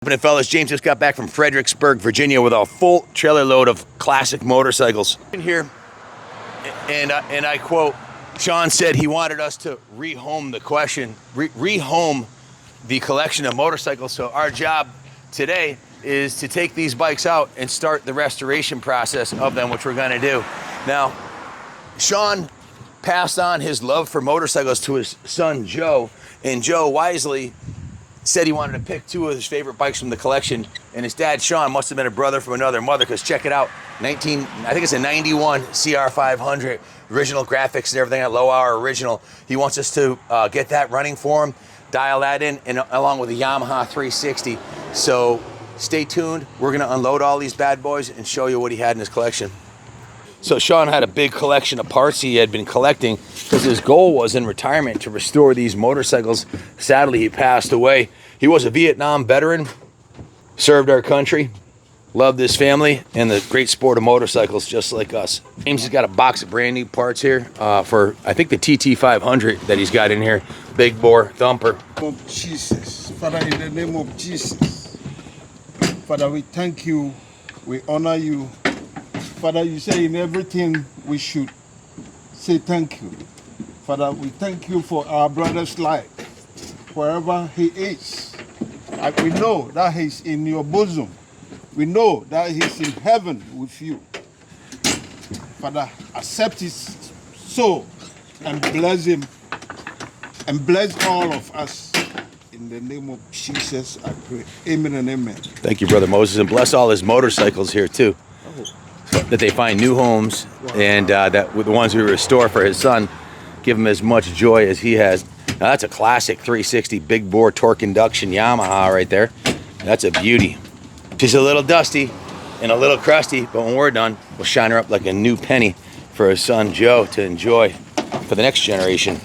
Happening, fellas. James just got back from Fredericksburg, Virginia, with a full trailer load of classic motorcycles. In here, and I quote, Sean said he wanted us to rehome the collection of motorcycles. So our job today is to take these bikes out and start the restoration process of them, which we're going to do. Now, Sean passed on his love for motorcycles to his son Joe, and Joe wisely said he wanted to pick two of his favorite bikes from the collection, and his dad Sean must have been a brother from another mother, because check it out, I think it's a 91 CR500, original graphics and everything, a low hour original. He wants us to get that running for him, dial that in, and along with a Yamaha 360. So stay tuned. We're gonna unload all these bad boys and show you what he had in his collection. So Sean had a big collection of parts he had been collecting because his goal was in retirement to restore these motorcycles. Sadly, he passed away. He was a Vietnam veteran, served our country, loved his family, and the great sport of motorcycles just like us. James has got a box of brand new parts here for, I think, the TT500 that he's got in here. Big bore thumper. Of Jesus. Father, in the name of Jesus. Father, we thank you. We honor you. Father, you say in everything we should say thank you. Father, we thank you for our brother's life, wherever he is. We know that he's in your bosom. We know that he's in heaven with you. Father, accept his soul and bless him and bless all of us. In the name of Jesus, I pray. Amen and amen. Thank you, Brother Moses, and bless all his motorcycles here too. That they find new homes, and that with the ones we restore for his son, give him as much joy as he has. Now that's a classic 360 big bore torque induction Yamaha right there. That's a beauty. She's a little dusty and a little crusty, but when we're done, we'll shine her up like a new penny for his son Joe to enjoy for the next generation.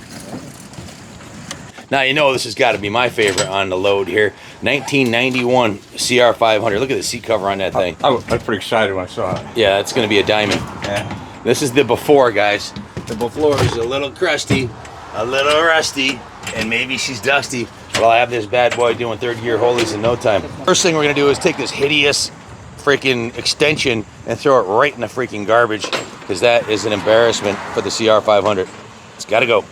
Now you know this has got to be my favorite on the load here. 1991 CR500. Look at the seat cover on that thing. I was pretty excited when I saw it. Yeah, it's going to be a diamond. Yeah. This is the before, guys. The before is a little crusty, a little rusty, and maybe she's dusty. But I'll have this bad boy doing third gear holies in no time. First thing we're going to do is take this hideous freaking extension and throw it right in the freaking garbage, because that is an embarrassment for the CR500. It's got to go.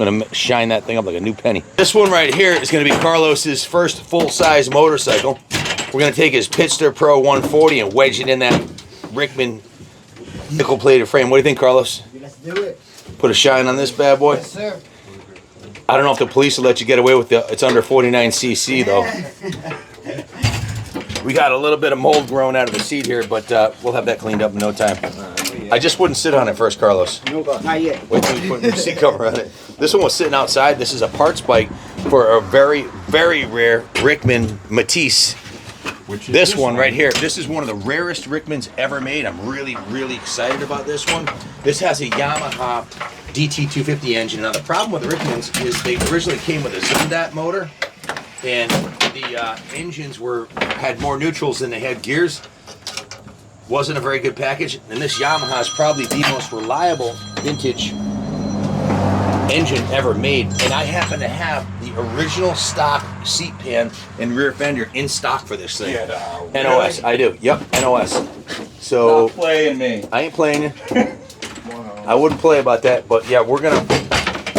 I'm gonna shine that thing up like a new penny. This one right here is gonna be Carlos's first full-size motorcycle. We're gonna take his Pitster Pro 140 and wedge it in that Rickman nickel-plated frame. What do you think, Carlos? Let's do it. Put a shine on this bad boy? Yes, sir. I don't know if the police will let you get away with it's under 49cc though. We got a little bit of mold growing out of the seat here, but we'll have that cleaned up in no time. I just wouldn't sit on it first, Carlos. No, not yet. Wait till you put a seat cover on it. This one was sitting outside. This is a parts bike for a very, very rare Rickman Matisse. This one right here. This is one of the rarest Rickmans ever made. I'm really, really excited about this one. This has a Yamaha DT250 engine. Now the problem with the Rickmans is they originally came with a Zundat motor, and the engines had more neutrals than they had gears. Wasn't a very good package, and this Yamaha is probably the most reliable vintage engine ever made. And I happen to have the original stock seat pan and rear fender in stock for this thing. Yeah, NOS, really? I do. Yep, NOS. So not playing me. I ain't playing you. I wouldn't play about that, but yeah,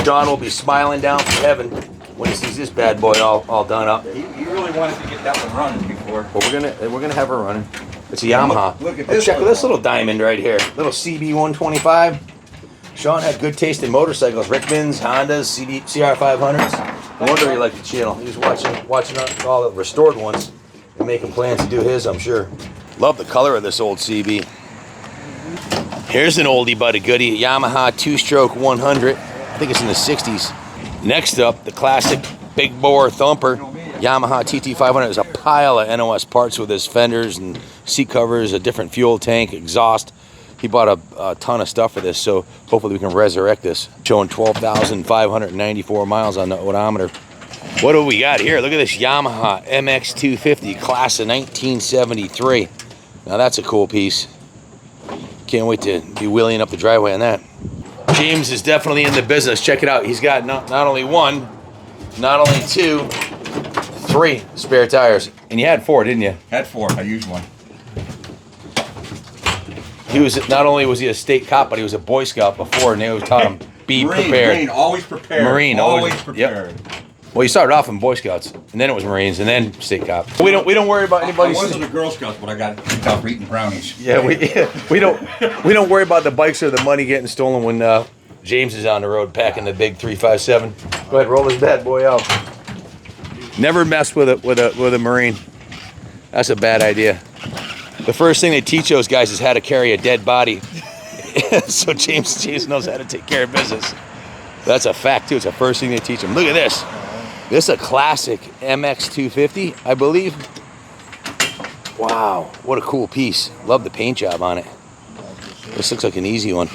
Don will be smiling down from heaven when he sees this bad boy all done up. He really wanted to get that one running before. But we're gonna have her running. It's a Yamaha. Look at this. Check this little diamond right here. Little CB125. Sean had good taste in motorcycles. Rickmans, Hondas, CR500s. No wonder he liked the channel. He was watching all the restored ones and making plans to do his, I'm sure. Love the color of this old CB. Here's an oldie but a goodie. Yamaha 2-stroke 100. I think it's in the 60s. Next up, the classic big bore thumper. Yamaha TT500. There's a pile of NOS parts with his fenders and seat covers, a different fuel tank, exhaust. He bought a ton of stuff for this, so hopefully we can resurrect this. Showing 12,594 miles on the odometer. What do we got here? Look at this Yamaha MX250, class of 1973. Now that's a cool piece. Can't wait to be wheeling up the driveway on that. James is definitely in the business. Check it out. He's got not only one, not only two, 3 spare tires. And you had 4, didn't you? Had 4. I used one. He was, not only was he a state cop, but he was a Boy Scout before, and they always taught him, be prepared. Marine, always prepared. Marine, always yep. prepared. Well, you started off in Boy Scouts, and then it was Marines, and then state cop. We don't worry about anybody. I wasn't a Girl Scout, but I got kicked out for eating brownies. Yeah, we don't worry about the bikes or the money getting stolen when James is on the road packing the big 357. Go ahead, roll this bad boy out. Never mess with a Marine. That's a bad idea. The first thing they teach those guys is how to carry a dead body. So James knows how to take care of business. That's a fact too. It's the first thing they teach them. Look at this. This is a classic MX 250, I believe. Wow, what a cool piece. Love the paint job on it. This looks like an easy one.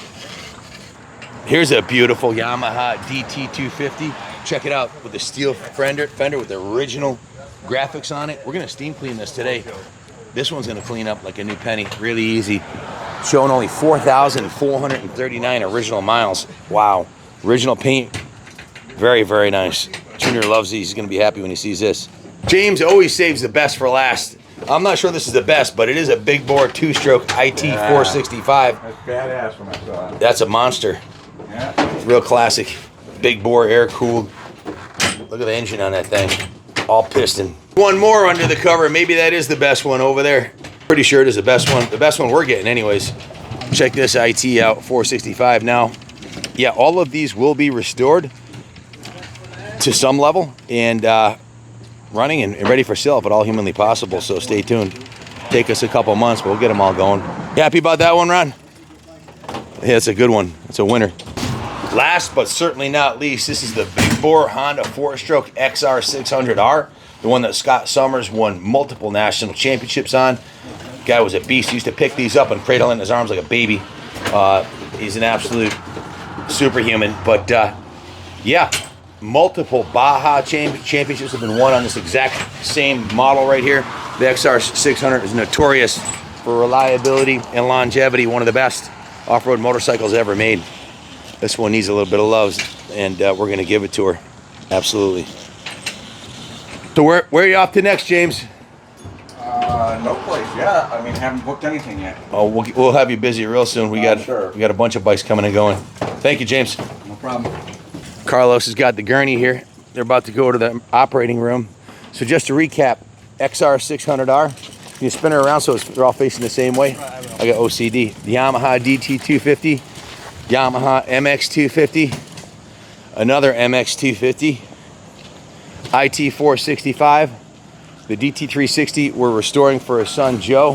Here's a beautiful Yamaha DT 250. Check it out with the steel fender with the original graphics on it. We're gonna steam clean this today. This one's gonna clean up like a new penny, really easy. Showing only 4,439 original miles. Wow, original paint, very, very nice. Junior loves these, he's gonna be happy when he sees this. James always saves the best for last. I'm not sure this is the best, but it is a big bore 2-stroke IT 465. That's badass when I saw it. That's a monster. Yeah. Real classic. Big bore, air cooled. Look at the engine on that thing. All piston. One more under the cover. Maybe that is the best one over there. Pretty sure it is the best one. The best one we're getting anyways. Check this IT out, 465 now. Yeah, all of these will be restored to some level and running and ready for sale if at all humanly possible. So stay tuned. Take us a couple months, but we'll get them all going. You happy about that one, Ron? Yeah, it's a good one. It's a winner. Last but certainly not least, this is the big bore Honda 4-stroke XR600R, the one that Scott Summers won multiple national championships on. Guy was a beast. He used to pick these up and cradle in his arms like a baby. He's an absolute superhuman. But yeah, multiple Baja championships have been won on this exact same model right here. The XR600 is notorious for reliability and longevity, one of the best off-road motorcycles ever made. This one needs a little bit of love, and we're going to give it to her. Absolutely. So where are you off to next, James? No place yet. I mean, haven't booked anything yet. Oh, we'll have you busy real soon. We got a bunch of bikes coming and going. Thank you, James. No problem. Carlos has got the gurney here. They're about to go to the operating room. So just to recap, XR600R. Can you spin her around so they're all facing the same way? I got OCD. The Yamaha DT250. Yamaha MX250, another MX250, IT465, the DT360 we're restoring for his son Joe,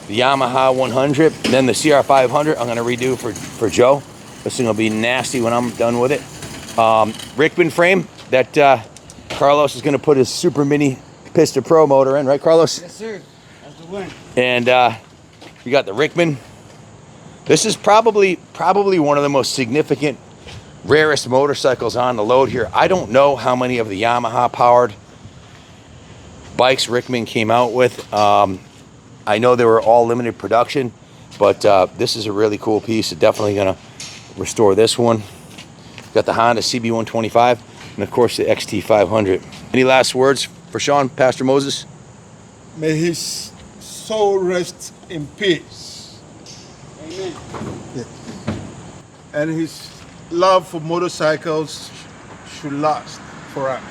the Yamaha 100, and then the CR500 I'm going to redo for Joe. This thing will be nasty when I'm done with it. Rickman frame that Carlos is going to put his Super Mini Pista Pro motor in, right, Carlos? Yes, sir. That's the win. And we got the Rickman. This is probably one of the most significant, rarest motorcycles on the load here. I don't know how many of the Yamaha powered bikes Rickman came out with. I know they were all limited production, but this is a really cool piece. It's definitely gonna restore this one. Got the Honda CB125 and of course the XT500. Any last words for Sean, Pastor Moses? May his soul rest in peace. Amen. Yeah. And his love for motorcycles should last for us.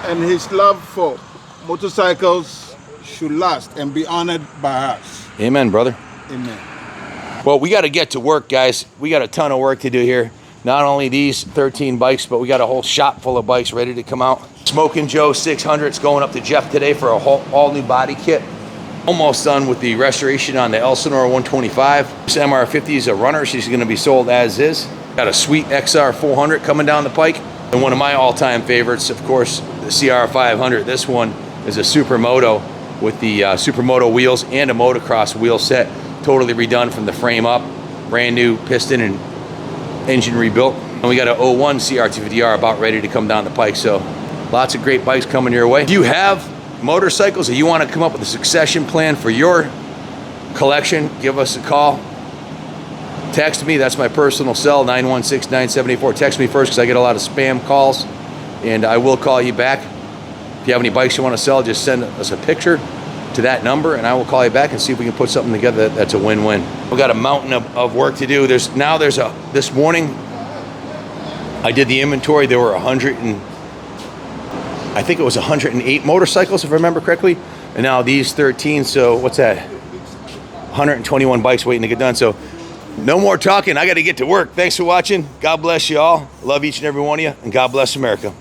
And his love for motorcycles should last and be honored by us. Amen, brother. Amen. Well, we got to get to work, guys. We got a ton of work to do here. Not only these 13 bikes, but we got a whole shop full of bikes ready to come out. Smoking Joe 600 is going up to Jeff today for a whole all new body kit. Almost done with the restoration on the Elsinore 125. This MR50 is a runner. She's going to be sold as is. Got a sweet XR 400 coming down the pike. And one of my all-time favorites, of course, the CR 500. This one is a Supermoto with the Supermoto wheels and a motocross wheel set. Totally redone from the frame up. Brand new piston and engine rebuilt. And we got an 01 CR250R about ready to come down the pike. So lots of great bikes coming your way. If you have motorcycles or you want to come up with a succession plan for your collection, give us a call. Text me. That's my personal cell, 916-9784. Text me first because I get a lot of spam calls, and I will call you back. If you have any bikes you want to sell, just send us a picture to that number, and I will call you back and see if we can put something together that's a win-win. We've got a mountain of work to do. This morning, I did the inventory. There were I think it was 108 motorcycles, if I remember correctly. And now these 13, so what's that? 121 bikes waiting to get done. So no more talking. I got to get to work. Thanks for watching. God bless you all. Love each and every one of you, and God bless America.